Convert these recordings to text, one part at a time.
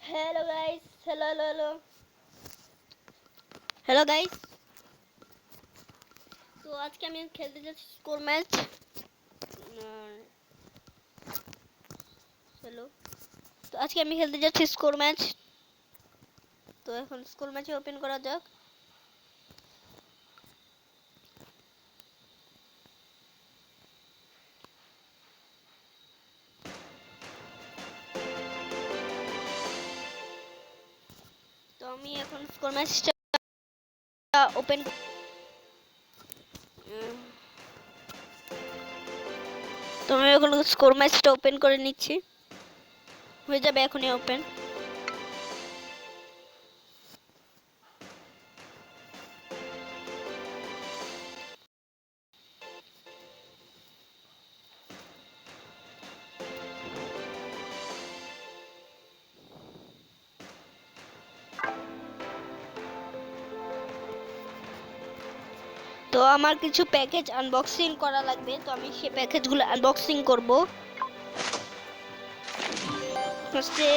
Hello guys, hello hello hello hello guys. তো আজকে আমি খেলতে যাচ্ছি স্কোর ম্যাচ। হ্যালো, তো আজকে আমি খেলতে যাচ্ছি স্কোর ম্যাচ। তো এখন স্কোর ম্যাচে ওপেন করা যাক। তো আমি এখন স্কোর ম্যাচটা ওপেন তো আমি এখন স্কোর ম্যাচটা ওপেন করে নিচ্ছি। হয়ে যাবে এখনই ওপেন। তো আমার কিছু প্যাকেজ আনবক্সিং করা লাগবে, তো আমি সেই প্যাকেজগুলো আনবক্সিং করব। ফার্স্টে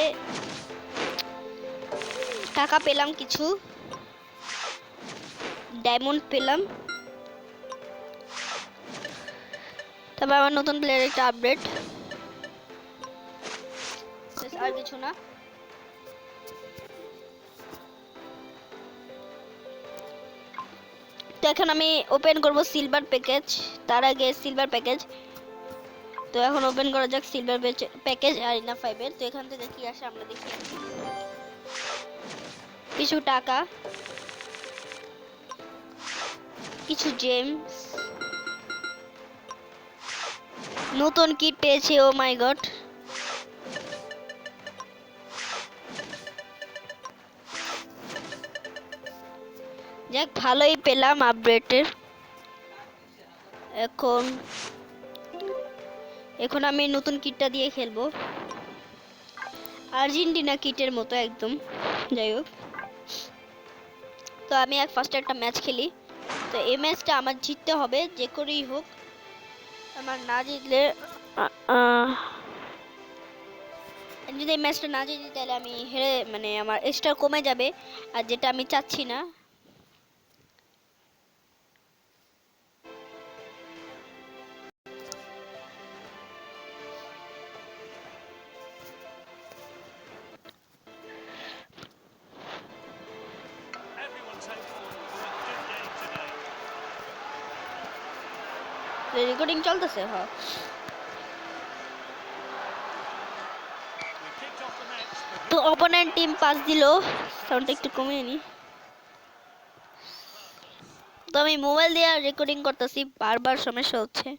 টাকা পেলাম, কিছু ডায়মন্ড পেলাম, তারপর আমার নতুন প্লেয়ার একটা আপডেট, আর কিছু না। তো এখন আমি ওপেন করব সিলভার প্যাকেজ। তার আগে সিলভার প্যাকেজ, তো এখন ওপেন করা যাক সিলভার প্যাকেজ আরিনা 5 এর। তো এখান থেকে কি আসে আমরা দেখি। কিছু টাকা, কিছু জেমস, নতুন কিট পেয়েছি। ও মাই গড, যাক ভালোই পেলাম আপডেটের। এখন এখন আমি নতুন কিটটা দিয়ে খেলবো, আর্জেন্টিনা কিটের মতো একদম। যাই হোক, তো আমি ফার্স্টে একটা ম্যাচ খেলি। তো এই ম্যাচটা আমার জিততে হবে যে করেই হোক। আমার না জিতলে যদি এই ম্যাচটা না জিতি তাহলে আমি হেরে, মানে আমার স্টার কমে যাবে, আর যেটা আমি চাচ্ছি না। রেকর্ডিং চলতেছে, হ্যাঁ। তো অপোনেন্ট টিম পাস দিল, সাউন্ডটা একটু কমিয়ে নি। তো আমি মোবাইল দিয়ে রেকর্ডিং করতেছি, বারবার সমস্যা হচ্ছে।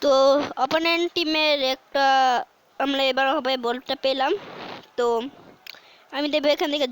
তো অপোনেন্ট টিমের একটা আমরা এবার হবে বলটা পেলাম। তো আমি দেবো এখান থেকে